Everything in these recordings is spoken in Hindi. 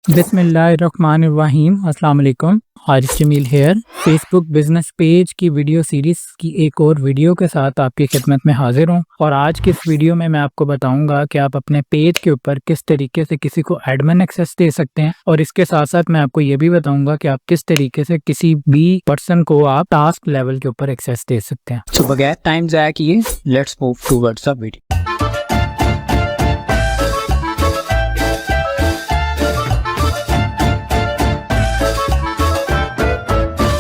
बिस्मिल्लाहिर्रहमानिर्रहीम। अस्सलाम वालेकुम। Haris Jamil here. Facebook business page की वीडियो सीरीज की एक और वीडियो के साथ आपकी खिदमत में हाजिर हूँ और आज की इस वीडियो में मैं आपको बताऊंगा कि आप अपने पेज के ऊपर किस तरीके से किसी को एडमिन एक्सेस दे सकते हैं और इसके साथ साथ मैं आपको ये भी बताऊंगा कि आप किस तरीके से किसी भी पर्सन को आप टास्क लेवल के ऊपर एक्सेस दे सकते हैं। तो बगैर टाइम ज़ाया किए let's move towards the video.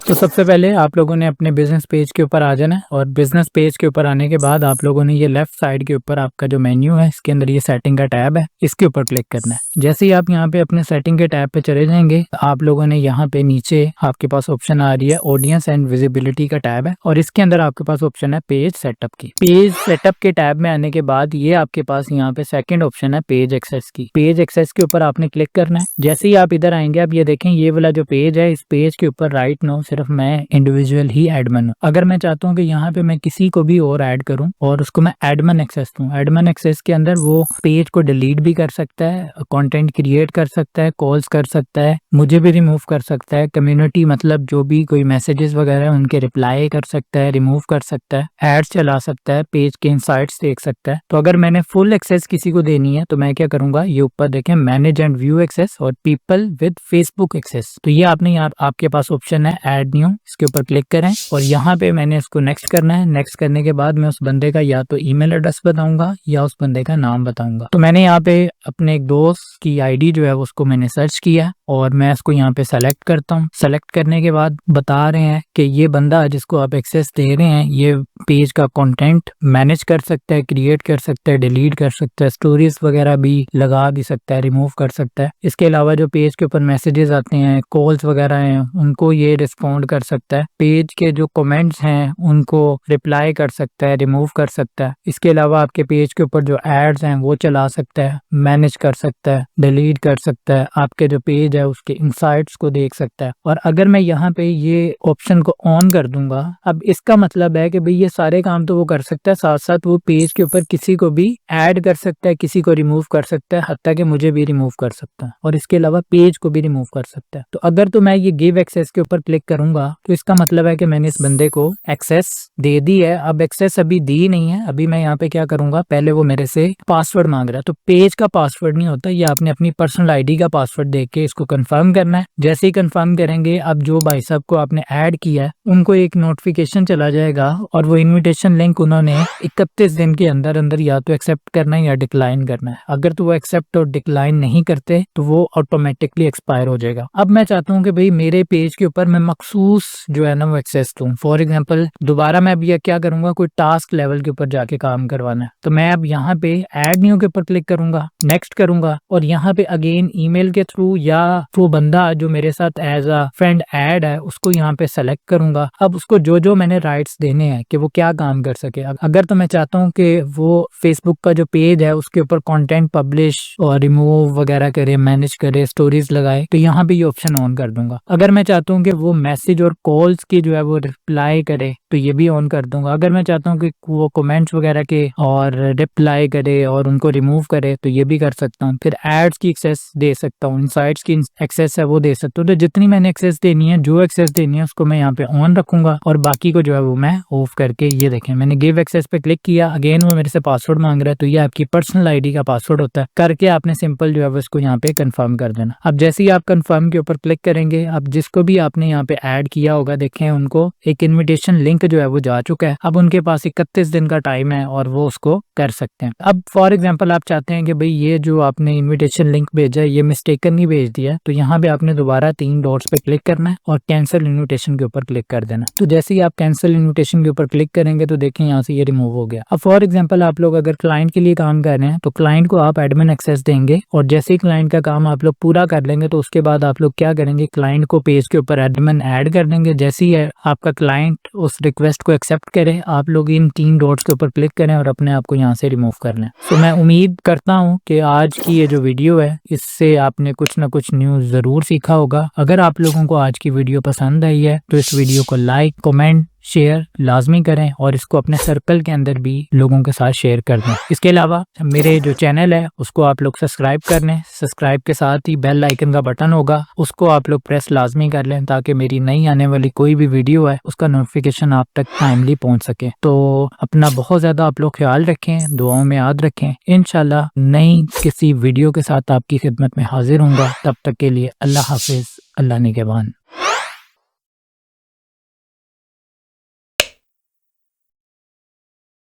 तो सबसे पहले आप लोगों ने अपने बिजनेस पेज के ऊपर आ जाना है और बिजनेस पेज के ऊपर आने के बाद आप लोगों ने ये लेफ्ट साइड के ऊपर आपका जो मेन्यू है इसके अंदर ये सेटिंग का टैब है, इसके ऊपर क्लिक करना है। जैसे ही आप यहाँ पे अपने सेटिंग के टैब पे चले जाएंगे आप लोगों ने यहाँ पे नीचे आपके पास ऑप्शन आ रही है ऑडियंस एंड विजिबिलिटी का टैब है और इसके अंदर आपके पास ऑप्शन है पेज सेटअप की। पेज सेटअप के टैब में आने के बाद ये आपके पास यहाँ पे सेकंड ऑप्शन है पेज एक्सेस की। पेज एक्सेस के ऊपर आपने क्लिक करना है। जैसे ही आप इधर आएंगे आप ये देखें ये वाला जो पेज है इस पेज के ऊपर राइट नो सिर्फ मैं इंडिविजुअल ही एडमिन हूँ। अगर मैं चाहता हूँ कि यहाँ पे मैं किसी को भी और ऐड करूँ और उसको मैं एडमिन एक्सेस दूँ, एडमिन एक्सेस के अंदर वो पेज को डिलीट भी कर सकता है, कंटेंट क्रिएट कर सकता है, कॉल्स कर सकता है, मुझे भी रिमूव कर सकता है, कम्युनिटी मतलब जो भी कोई मैसेजेस वगैरह उनके रिप्लाई कर सकता है, रिमूव कर सकता है, एड्स चला सकता है, पेज के इनसाइट्स देख सकता है। तो अगर मैंने फुल एक्सेस किसी को देनी है तो मैं क्या करूंगा, ये ऊपर देखें मैनेज एंड व्यू एक्सेस और पीपल विद फेसबुक एक्सेस। तो ये आपने यहाँ आपके पास ऑप्शन है ऐड न्यू, इसके ऊपर क्लिक करें और यहाँ पे मैंने इसको नेक्स्ट करना है। नेक्स्ट करने के बाद मैं उस बंदे का या तो ईमेल एड्रेस बताऊंगा या उस बंदे का नाम बताऊंगा। तो मैंने यहाँ पे अपने एक दोस्त की आईडी जो है उसको मैंने सर्च किया और मैं इसको यहाँ पे सेलेक्ट करता हूँ। सेलेक्ट करने के बाद बता रहे हैं कि ये बंदा जिसको आप एक्सेस दे रहे हैं ये पेज का कंटेंट मैनेज कर सकता है, क्रिएट कर सकता है, डिलीट कर सकता है, स्टोरीज वगैरह भी लगा भी सकता है, रिमूव कर सकता है। इसके अलावा जो पेज के ऊपर मैसेजेस आते हैं, कॉल्स वगैरह हैं, उनको ये रिस्पॉन्ड कर सकता है। पेज के जो कमेंट्स हैं उनको रिप्लाई कर सकता है, रिमूव कर सकता है। इसके अलावा आपके पेज के ऊपर जो एड्स हैं वो चला सकता है, मैनेज कर सकता है, डिलीट कर सकता है, आपके जो पेज है उसके इनसाइट्स को देख सकता है। और अगर मैं यहाँ पे ये ऑप्शन को ऑन कर दूंगा, अब इसका मतलब है कि भाई ये सारे काम तो वो कर सकता है, साथ साथ वो पेज के ऊपर किसी को भी ऐड कर सकता है, किसी को रिमूव कर सकता है, हत्ता कि मुझे भी रिमूव कर सकता है और इसके अलावा पेज को भी रिमूव कर सकता है। तो अगर तो मैं ये गिव एक्सेस के ऊपर क्लिक करूंगा तो इसका मतलब है कि मैंने इस बंदे को एक्सेस दे दी है। अब एक्सेस अभी दी नहीं है, अभी मैं यहाँ पे क्या करूंगा, पहले वो मेरे से पासवर्ड मांग रहा है। तो पेज का पासवर्ड नहीं होता, ये आपने अपनी पर्सनल आईडी का पासवर्ड देख के इसको कंफर्म करना है। जैसे ही कंफर्म करेंगे अब जो भाई साहब को आपने ऐड किया है उनको एक नोटिफिकेशन चला जाएगा और वो इन्विटेशन लिंक उन्होंने 31 दिन के अंदर अंदर या तो एक्सेप्ट करना है या डिक्लाइन करना है। अगर तो वो एक्सेप्ट और डिक्लाइन नहीं करते तो वो ऑटोमेटिकली एक्सपायर हो जाएगा। अब मैं चाहता हूँ कि भाई मेरे पेज के ऊपर मैं मखसूस जो है ना वो एक्सेस दूं। फॉर एग्जांपल दोबारा मैं अब ये क्या करूंगा, कोई टास्क लेवल के ऊपर जाके काम करवाना है तो मैं अब यहाँ पे ऐड न्यू के ऊपर क्लिक करूंगा, नेक्स्ट करूंगा और यहाँ पे अगेन ईमेल के थ्रू या वो बंदा जो मेरे साथ एज अ फ्रेंड ऐड है उसको यहाँ पे सेलेक्ट करूंगा। अब उसको जो जो मैंने राइट्स देने हैं कि वो क्या काम कर सके, अगर तो मैं चाहता हूँ कि वो फेसबुक का जो पेज है उसके ऊपर कंटेंट पब्लिश और रिमूव वगैरह करे, मैनेज करे, स्टोरीज लगाए, तो यहाँ पे ये ऑप्शन ऑन कर दूंगा। अगर मैं चाहता हूँ कि वो मैसेज और कॉल्स की जो है वो रिप्लाई करे तो ये भी ऑन कर दूंगा। अगर मैं चाहता हूँ कि वो कमेंट्स वगैरह के और रिप्लाई करे और उनको रिमूव करे तो ये भी कर सकता हूँ। फिर एड्स की एक्सेस दे सकता हूँ, इनसाइट्स की एक्सेस है वो दे सकता हूँ। तो जितनी मैंने एक्सेस देनी है, जो एक्सेस देनी है उसको मैं यहाँ पे ऑन रखूंगा और बाकी को जो है वो मैं ऑफ करके, ये देखें मैंने गिव एक्सेस पे क्लिक किया, अगेन वो मेरे से पासवर्ड मांग रहा है तो ये आपकी पर्सनल आईडी का पासवर्ड होता है। करके आपने सिंपल जो है वो इसको यहाँ पे कंफर्म कर देना। अब जैसे ही आप कंफर्म के ऊपर क्लिक करेंगे, अब जिसको भी आपने यहाँ पे ऐड किया होगा देखें उनको एक इन्विटेशन लिंक जो है वो जा चुका है। अब उनके पास 31 दिन का टाइम है और वो उसको कर सकते हैं। अब फॉर एग्जांपल आप चाहते हैं कि भाई ये जो आपने इन्विटेशन लिंक भेजा है ये मिस्टेकन नहीं भेज दिया, तो यहाँ पे आपने दोबारा 3 डॉट्स पे क्लिक करना है और कैंसिल इन्विटेशन के ऊपर क्लिक कर देना। तो जैसे ही आप कैंसिल इन्विटेशन के ऊपर क्लिक करेंगे तो देखें यहाँ से ये रिमूव हो गया। अब फॉर एग्जाम्पल आप लोग अगर क्लाइंट के लिए काम कर रहे हैं तो क्लाइंट को आप एडमिन एक्सेस देंगे और जैसे ही क्लाइंट का काम आप लोग पूरा कर लेंगे तो उसके बाद आप लोग क्या करेंगे, क्लाइंट को पेज के ऊपर एडमिन ऐड कर देंगे। जैसे ही आपका क्लाइंट उस रिक्वेस्ट को एक्सेप्ट करे आप लोग इन 3 डॉट्स के ऊपर क्लिक करें और अपने आप को यहाँ से रिमूव कर लें। तो मैं उम्मीद करता हूँ कि आज की ये जो वीडियो है इससे आपने कुछ ना कुछ न्यूज़ ज़रूर सीखा होगा। अगर आप लोगों को आज की वीडियो पसंद आई है तो इस वीडियो को लाइक, कमेंट, शेयर लाजमी करें और इसको अपने सर्कल के अंदर भी लोगों के साथ शेयर कर दें। इसके अलावा मेरे जो चैनल है उसको आप लोग सब्सक्राइब कर लें। सब्सक्राइब के साथ ही बेल आइकन का बटन होगा, उसको आप लोग प्रेस लाजमी कर लें ताकि मेरी नई आने वाली कोई भी वीडियो है उसका नोटिफिकेशन आप तक टाइमली पहुंच सके। तो अपना बहुत ज़्यादा आप लोग ख्याल रखें, दुआओं में याद रखें। इंशाल्लाह नई किसी वीडियो के साथ आपकी खिदमत में हाजिर होऊंगा। तब तक के लिए अल्लाह हाफिज़, अल्लाह निगहबान।